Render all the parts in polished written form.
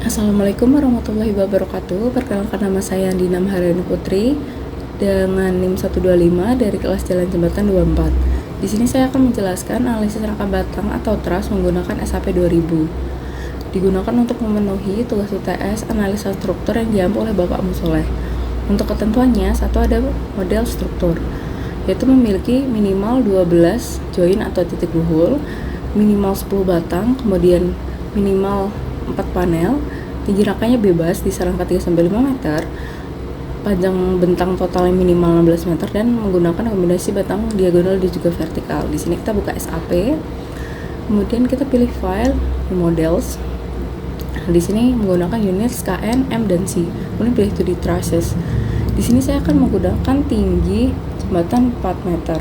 Assalamualaikum warahmatullahi wabarakatuh. Perkenalkan, nama saya Andina Maharani Putri dengan NIM 125 dari kelas Jalan Jembatan 24. Di sini saya akan menjelaskan analisis rangka batang atau truss menggunakan SAP 2000. Digunakan untuk memenuhi tugas UTS analisa struktur yang diampu oleh Bapak Musoleh. Untuk ketentuannya, satu ada model struktur, yaitu memiliki minimal 12 join atau titik buhul, minimal 10 batang, kemudian minimal 4 panel, tinggi rangkanya bebas di rangka 3-5 meter, panjang bentang totalnya minimal 16 meter, dan menggunakan kombinasi batang diagonal dan juga vertikal. Di sini kita buka SAP, kemudian kita pilih file, models. Di sini menggunakan units KN, M, dan C. Kemudian pilih 2D trusses. Di sini saya akan menggunakan tinggi jembatan 4 meter.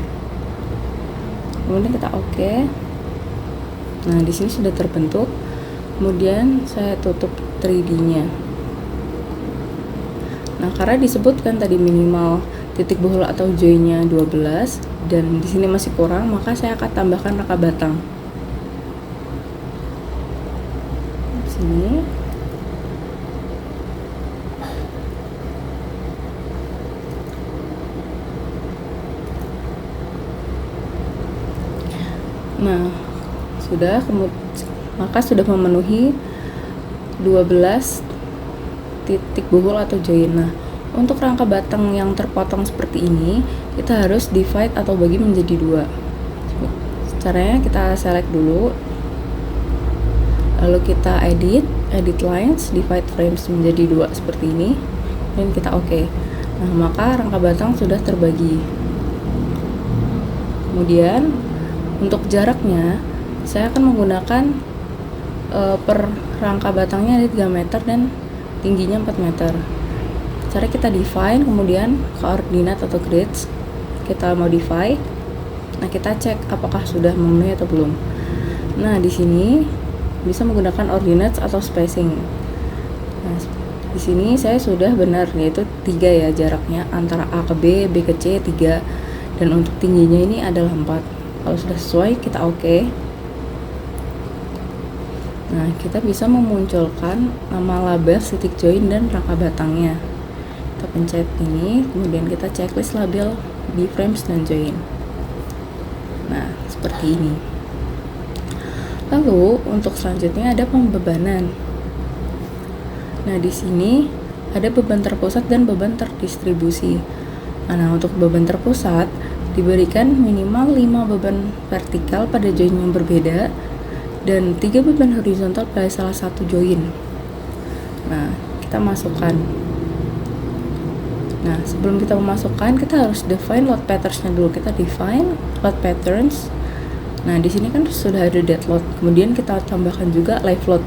Kemudian kita oke. Nah, di sini sudah terbentuk. Kemudian saya tutup 3D-nya. Nah, karena disebutkan tadi minimal titik buhul atau join-nya 12 dan di sini masih kurang, maka saya akan tambahkan rangka batang. Di sini. Nah, maka sudah memenuhi 12 titik buhul atau join. Nah, untuk rangka batang yang terpotong seperti ini, kita harus divide atau bagi menjadi 2. Caranya kita select dulu, lalu kita edit lines, divide frames menjadi 2 seperti ini, dan kita oke. Nah, maka rangka batang sudah terbagi. Kemudian untuk jaraknya, saya akan menggunakan per rangka batangnya ada 3 meter dan tingginya 4 meter. Cara kita define, kemudian koordinat atau grids kita modify. Nah, kita cek apakah sudah memenuhi atau belum. Nah, di sini bisa menggunakan ordinates atau spacing. Nah, di sini saya sudah benar, yaitu 3 ya jaraknya antara A ke B, B ke C 3, dan untuk tingginya ini adalah 4. Kalau sudah sesuai, kita oke. Nah, kita bisa memunculkan nama label titik join dan rangka batangnya. Kita pencet ini, kemudian kita checklist label di frames dan join. Nah, seperti ini. Lalu untuk selanjutnya ada pembebanan. Nah, di sini ada beban terpusat dan beban terdistribusi. Nah, untuk beban terpusat diberikan minimal 5 beban vertikal pada join yang berbeda dan 3 beban horizontal pada salah satu join. Nah, kita masukkan. Nah, sebelum kita memasukkan, kita harus define load patterns-nya dulu. Kita define load patterns. Nah, di sini kan sudah ada dead load. Kemudian kita tambahkan juga live load.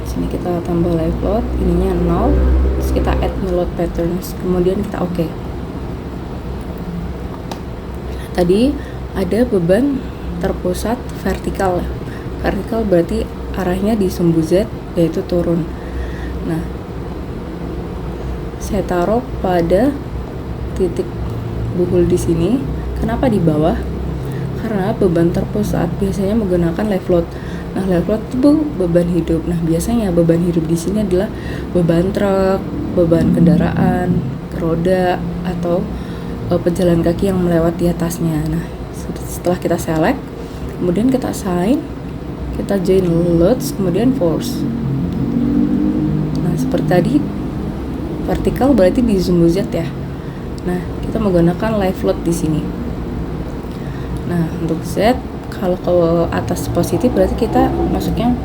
Di sini kita tambah live load, ininya 0. Terus kita add new load patterns. Kemudian kita oke. Tadi ada beban terpusat vertikal. Vertikal berarti arahnya di sumbu Z, yaitu turun. Nah, saya taruh pada titik buhul di sini. Kenapa di bawah? Karena beban terpusat biasanya menggunakan live load. Nah, live load itu beban hidup. Nah, biasanya beban hidup di sini adalah beban truk, beban kendaraan, roda, atau pejalan kaki yang melewati atasnya. Nah, setelah kita select, kemudian kita assign, kita join loads, kemudian force. Nah, seperti tadi, vertikal berarti di sumbu Z ya. Nah, kita menggunakan live load di sini. Nah, untuk Z, kalau ke atas positif berarti kita masuknya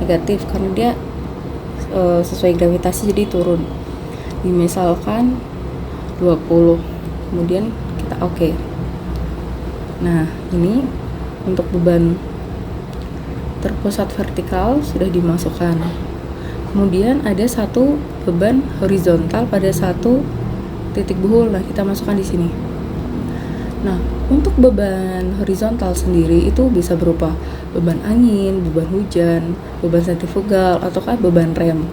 negatif karena dia sesuai gravitasi jadi turun. Misalkan 20. Kemudian kita oke. Nah, ini untuk beban terpusat vertikal sudah dimasukkan. Kemudian ada satu beban horizontal pada satu titik buhul. Nah, kita masukkan di sini. Nah, untuk beban horizontal sendiri itu bisa berupa beban angin, beban hujan, beban sentrifugal, ataukah beban rem.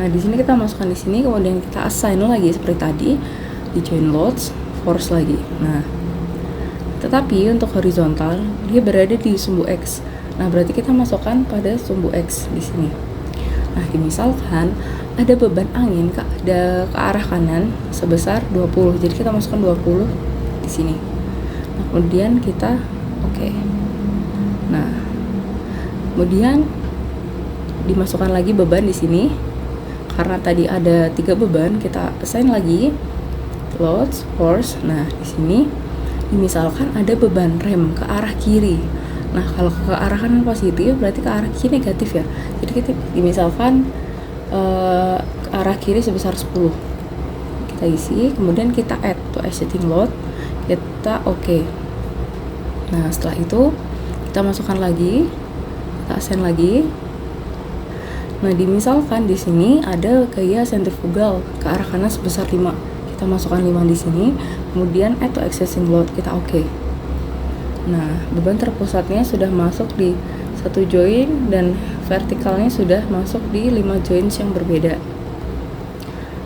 Nah, di sini kita masukkan di sini, kemudian kita assign lagi seperti tadi di join loads, force lagi. Nah, tetapi untuk horizontal dia berada di sumbu X. Nah, berarti kita masukkan pada sumbu X di sini. Nah, misalkan ada beban angin ke arah kanan sebesar 20. Jadi kita masukkan 20 di sini. Nah, kemudian kita oke. Nah, kemudian dimasukkan lagi beban di sini. Karena tadi ada 3 beban, kita assign lagi loads, force. Nah, di sini misalkan ada beban rem ke arah kiri. Nah, kalau ke arah kanan positif, berarti ke arah kiri negatif ya. Jadi kita misalkan ke arah kiri sebesar 10. Kita isi, kemudian kita add to existing load. Kita oke. Nah, setelah itu kita masukkan lagi, kita assign lagi. Nah, misalkan di sini ada gaya sentrifugal ke arah kanan sebesar 5. Kita masukkan 5 di sini, kemudian add to existing load, kita oke. Nah, beban terpusatnya sudah masuk di 1 join dan vertikalnya sudah masuk di 5 joints yang berbeda.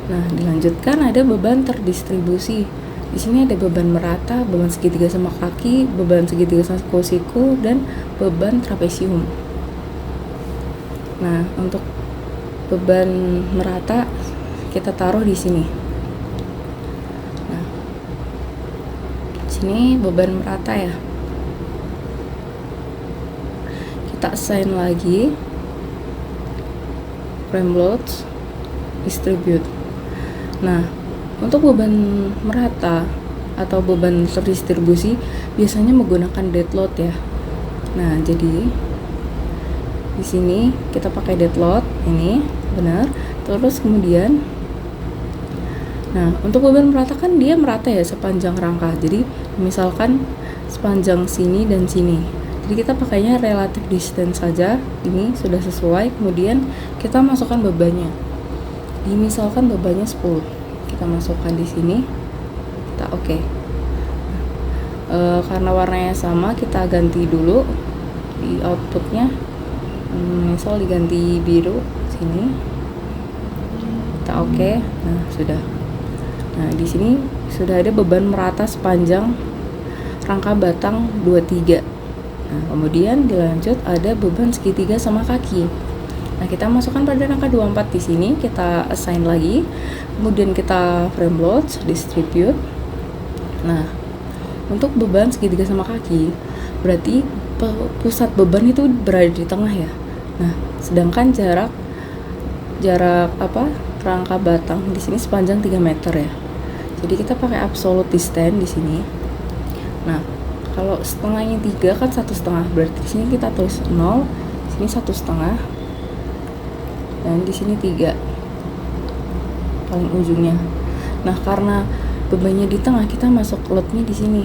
Nah, dilanjutkan ada beban terdistribusi. Di sini ada beban merata, beban segitiga sama kaki, beban segitiga sama siku, dan beban trapesium. Nah, untuk beban merata kita taruh di sini. Nah, sini beban merata ya. Kita assign lagi frame loads, distribute. Nah, untuk beban merata atau beban terdistribusi biasanya menggunakan dead load ya. Nah, jadi di sini kita pakai dead load ini, benar. Terus kemudian, nah untuk beban merata kan dia merata ya sepanjang rangka. Jadi misalkan sepanjang sini dan sini. Jadi kita pakainya relative distance saja. Ini sudah sesuai. Kemudian kita masukkan bebannya. Ini misalkan bebannya 10. Kita masukkan di sini. Kita oke. Karena warnanya sama, kita ganti dulu di outputnya. Misal diganti biru sini. Kita oke. Nah, sudah. Nah, di sini sudah ada beban merata sepanjang rangka batang 23. Nah, kemudian dilanjut ada beban segitiga sama kaki. Nah, kita masukkan pada rangka 24 di sini, kita assign lagi. Kemudian kita frame loads, distribute. Nah, untuk beban segitiga sama kaki, berarti pusat beban itu berada di tengah ya. Nah, sedangkan jarak rangka batang di sini sepanjang 3 meter ya. Jadi kita pakai absolute distance di sini. Nah, kalau setengahnya 3 kan 1,5, berarti di sini kita tulis 0, sini 1,5, dan di sini 3 paling ujungnya. Nah, karena bebannya di tengah, kita masuk loadnya di sini.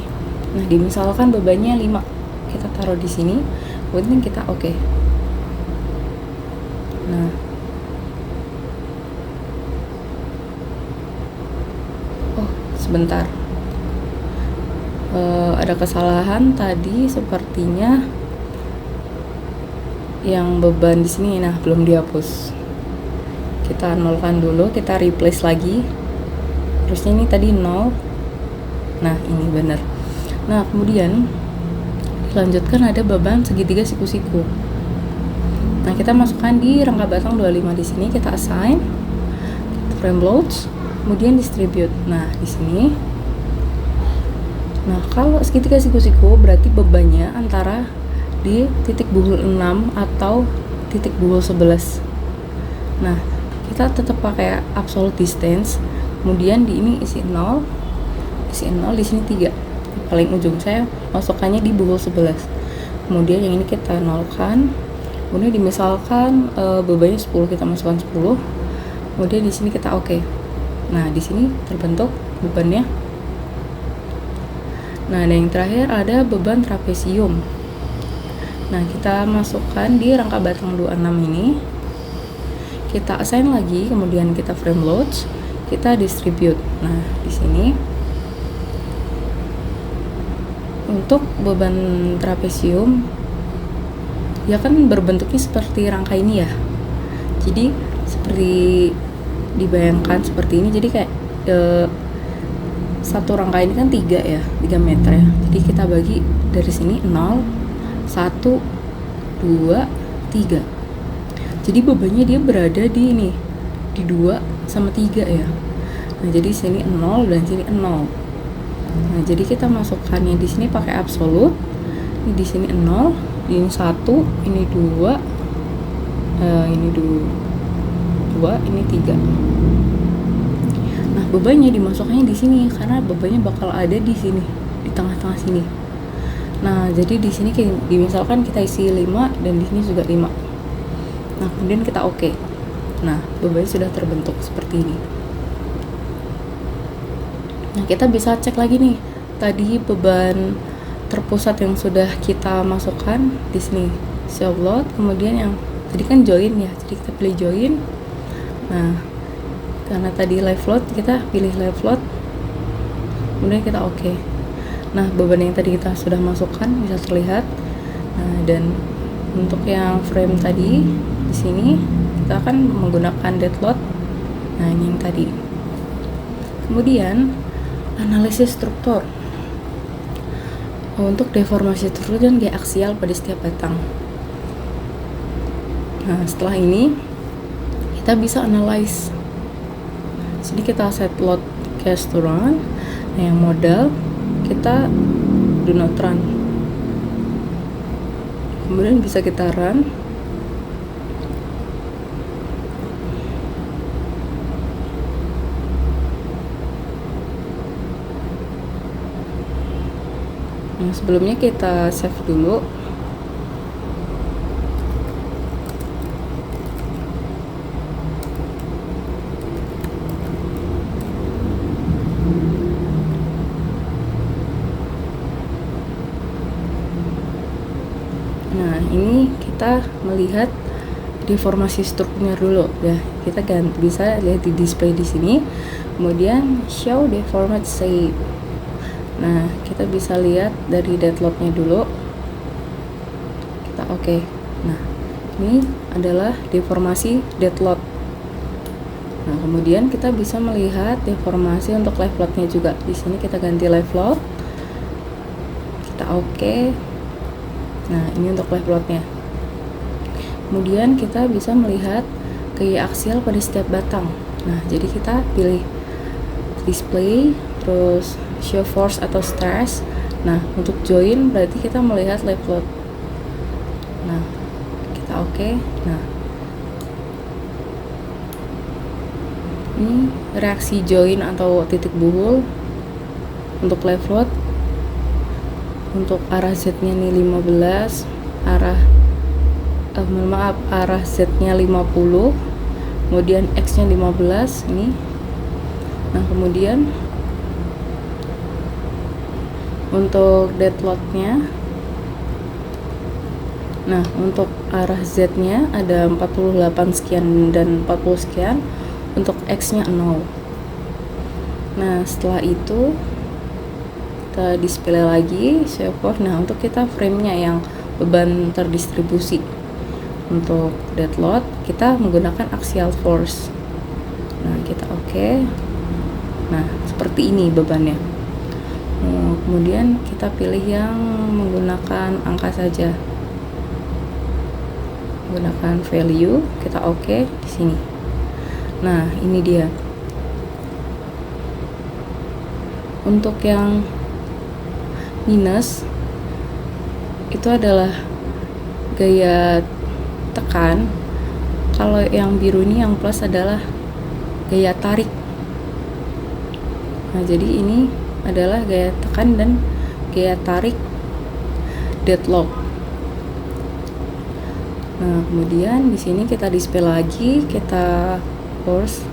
Nah, misalkan bebannya 5, kita taruh di sini, kemudian kita oke. Nah, oh sebentar. Ada kesalahan tadi, sepertinya yang beban di sini nah belum dihapus. Kita nolkan dulu, kita replace lagi. Terusnya ini tadi 0. Nah, ini benar. Nah, kemudian dilanjutkan ada beban segitiga siku-siku. Nah, kita masukkan di rangka batang 25 di sini, kita assign frame loads, kemudian distribute. Nah, di sini. Nah, kalau segitiga siku-siku berarti bebannya antara di titik buhul 6 atau titik buhul 11. Nah, kita tetap pakai absolute distance. Kemudian di ini isi 0, di sini 3. Paling ujung saya masukkannya di buhul 11. Kemudian yang ini kita nolkan. Kemudian misalkan bebannya 10, kita masukkan 10. Kemudian di sini kita oke. Nah, di sini terbentuk bebannya. Nah, dan yang terakhir ada beban trapesium. Nah, kita masukkan di rangka batang 26 ini. Kita assign lagi, kemudian kita frame loads, kita distribute. Nah, di sini untuk beban trapesium ya kan berbentuknya seperti rangka ini ya. Jadi seperti dibayangkan seperti ini. Jadi kayak satu rangka ini kan 3 ya, 3 meter ya. Jadi kita bagi dari sini 0, 1, 2, 3. Jadi bebannya dia berada di ini, di 2 sama 3 ya. Nah, jadi sini 0 dan sini 0. Nah, jadi kita masukkannya di sini pakai absolut. Ini di sini 0, ini 1, ini 2, ini 2, ini 3. Nah, bebannya dimasukkannya di sini karena bebannya bakal ada di sini, di tengah-tengah sini. Nah, jadi di sini misalkan kita isi 5 dan di sini juga 5. Nah, kemudian kita oke. Nah, bebannya sudah terbentuk seperti ini. Nah, kita bisa cek lagi nih. Tadi beban terpusat yang sudah kita masukkan di sini self load, kemudian yang tadi kan join ya. Jadi kita pilih join. Nah, karena tadi live load, kita pilih live load. Kemudian kita oke. Nah, beban yang tadi kita sudah masukkan bisa terlihat. Nah, dan untuk yang frame tadi di sini kita akan menggunakan dead load. Nah, ini yang tadi. Kemudian analisis struktur untuk deformasi struktur dan gaya aksial pada setiap batang. Nah, setelah ini kita bisa analyze. Sini kita set load cast to run. Nah, yang modal kita do not run. Kemudian bisa kita run. Nah, sebelumnya kita save dulu. Nah, ini kita melihat deformasi strukturnya dulu ya. Kita bisa lihat di display di sini. Kemudian show deformed shape. Nah, kita bisa lihat dari deadlocknya dulu. Kita oke. Nah, ini adalah deformasi deadlock. Nah, kemudian kita bisa melihat deformasi untuk live loadnya juga. Di sini kita ganti live load. Kita oke. Nah, ini untuk live loadnya. Kemudian kita bisa melihat gaya aksial pada setiap batang. Nah, jadi kita pilih display, terus show force atau stress. Nah, untuk join berarti kita melihat live load. Nah, kita oke. Nah, ini reaksi join atau titik buhul untuk live load. Untuk arah Z-nya nih 15, arah Z-nya 50, kemudian X-nya 15 ini. Nah, kemudian untuk deadlock-nya, nah untuk arah Z-nya ada 48 sekian dan 40 sekian, untuk X-nya 0. Nah, setelah itu kita display lagi show force. Nah, untuk kita frame-nya yang beban terdistribusi. Untuk deadlock kita menggunakan axial force. Nah, kita oke. Nah, seperti ini bebannya. Kemudian kita pilih yang menggunakan angka saja. Menggunakan value, kita oke di sini. Nah, ini dia. Untuk yang minus itu adalah gaya tekan. Kalau yang biru ini yang plus adalah gaya tarik. Nah, jadi ini adalah gaya tekan dan gaya tarik deadlock. Nah, kemudian di sini kita display lagi, kita force,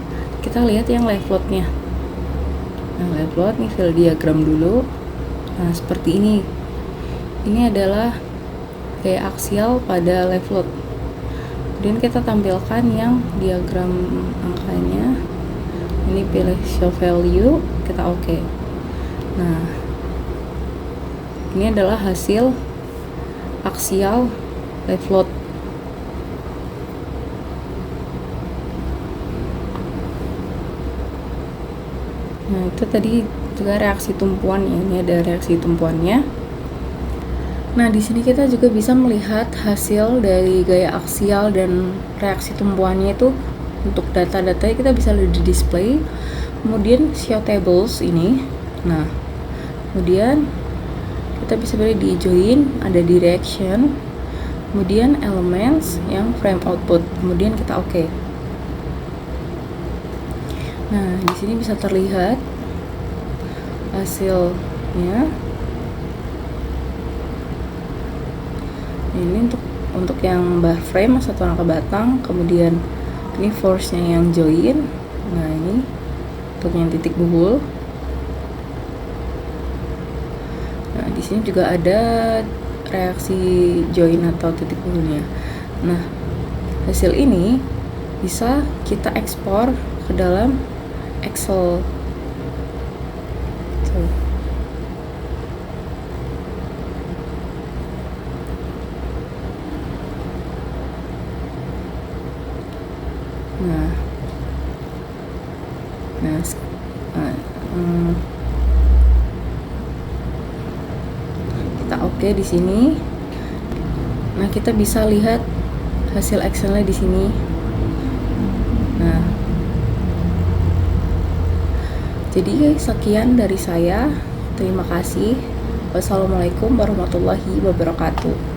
kita lihat yang live load-nya. Nah, live load nih fill diagram dulu. Nah, seperti ini. Ini adalah gaya aksial pada live load. Kemudian kita tampilkan yang diagram angkanya. Ini pilih show value, kita oke. Nah, ini adalah hasil aksial live load. Nah, itu tadi juga reaksi tumpuan ya. Ini ada reaksi tumpuannya. Nah, di sini kita juga bisa melihat hasil dari gaya aksial dan reaksi tumpuannya itu. Untuk data-datanya kita bisa lihat di display. Kemudian show tables ini. Nah, kemudian kita bisa pilih di join, ada di reaction, kemudian elements yang frame output, kemudian kita oke. Nah, di sini bisa terlihat hasilnya. Ini untuk yang bar frame satu rangka batang, kemudian ini force-nya yang join. Nah, ini untuk yang titik buhul. Nah, di sini juga ada reaksi join atau titik buhulnya. Nah, hasil ini bisa kita ekspor ke dalam Excel. Kita oke di sini. Nah, kita bisa lihat hasil Excelnya di sini. Nah, jadi sekian dari saya. Terima kasih. Wassalamualaikum warahmatullahi wabarakatuh.